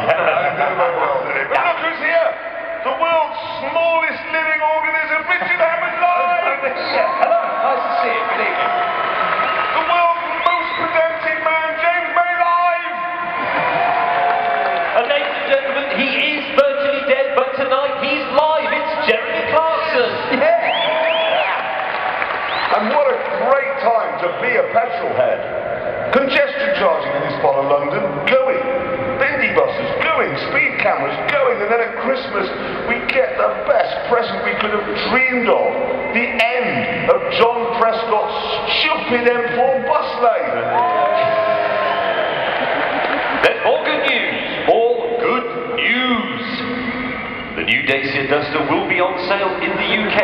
very well, did it? But look who's here! The world's smallest living organism, Richard Hammond live! Hello, nice to see you. Good evening. The world's most pedantic man, James May live! And ladies and gentlemen, he is virtually dead, but tonight he's live. It's Jeremy Clarkson. And what a great time to be a petrol head. Congestion charging in this part of London, going. Bendy buses, going. Speed cameras, going. And then at Christmas, we get the best present we could have dreamed of. The end of John Prescott's stupid M4 bus lane. There's more good news. More good news. The new Dacia Duster will be on sale in the UK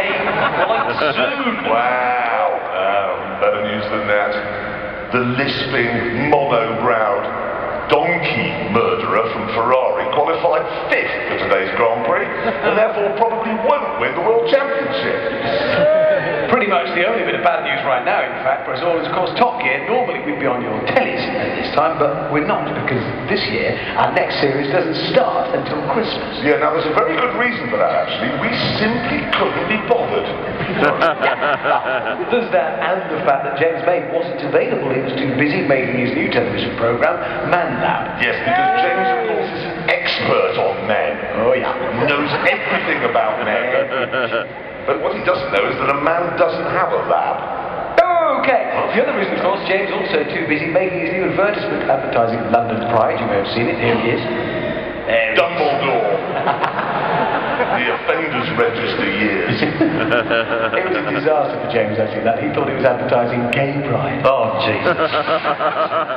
quite soon. Wow. Better news than that. The lisping, mono-browed donkey murderer from Ferrari qualified 5th for today's Grand Prix and therefore probably won't win the World Championship. Pretty much the only bit of bad news right now, in fact, for us all is, of course, Top Gear. Normally we'd be on your tellies at this time, but we're not, because this year our next series doesn't start until Christmas. Yeah, now there's a very good reason for that, actually. We simply couldn't be bothered. There's that, and the fact that James May wasn't available. He was too busy making his new television programme, Man Lab. Yes, because James, of course, is an expert on men. Oh, yeah. Knows everything about men. But what he doesn't know is that a man doesn't have a lab. Okay. The other reason, of course, James also too busy making his new advertisement advertising London Pride. You may have seen it. Here he is. Dumbledore. The offenders register years. It was a disaster for James, actually, that. He thought he was advertising gay pride. Oh, Jesus.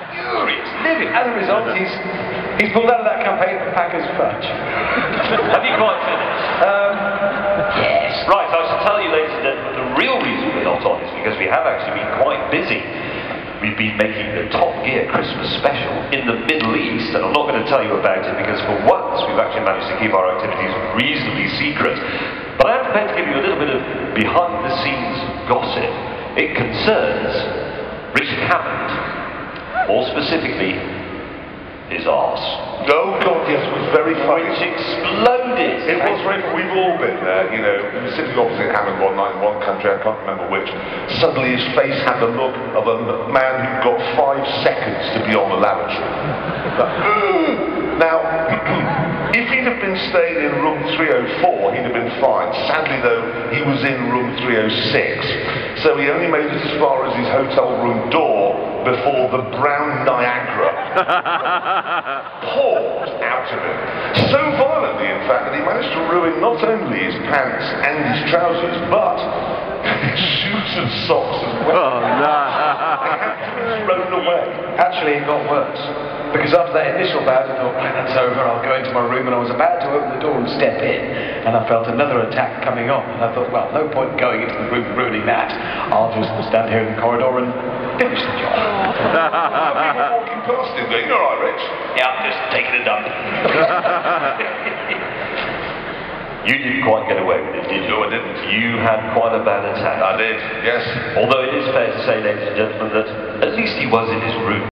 Furious living. As a result, he's pulled out of that campaign for Packers Fudge. Have you quite finished? Yes. Right, I should tell you, ladies and gentlemen, the real reason we're not on is because we have actually been quite busy. We've been making the Top Gear Christmas special in the Middle East, and I'm not going to tell you about it because for once we've actually managed to keep our activities reasonably secret. But I am prepared to give you a little bit of behind-the-scenes gossip. It concerns Richard Hammond, more specifically, his arse. Oh God, yes, it was very funny. Which exploded. It was very funny. We've all been there, you know. We were sitting opposite Hammond one night in one country, I can't remember which. Suddenly his face had the look of a man who got 5 seconds to be on the lavatory. Now, if he'd have been staying in room 304, he'd have been fine. Sadly, though, he was in room 306. So he only made it as far as his hotel room door before the brown Niagara poured out of him. So violently, in fact, that he managed to ruin not only his pants and his trousers, but his shoes and socks as well. Oh, no. They had to be thrown away. Actually, it got worse. Because after that initial bout, I thought, right, that's over, I'll go into my room, and I was about to open the door and step in, and I felt another attack coming on, and I thought, well, no point going into the room and ruining that. I'll just stand here in the corridor and finish the job. People walking past him going, "All right, Rich." Yeah, I'm just taking a dump. You didn't quite get away with it, did you? No, I didn't. You had quite a bad attack. I did, yes. Although it is fair to say, ladies and gentlemen, that at least he was in his room.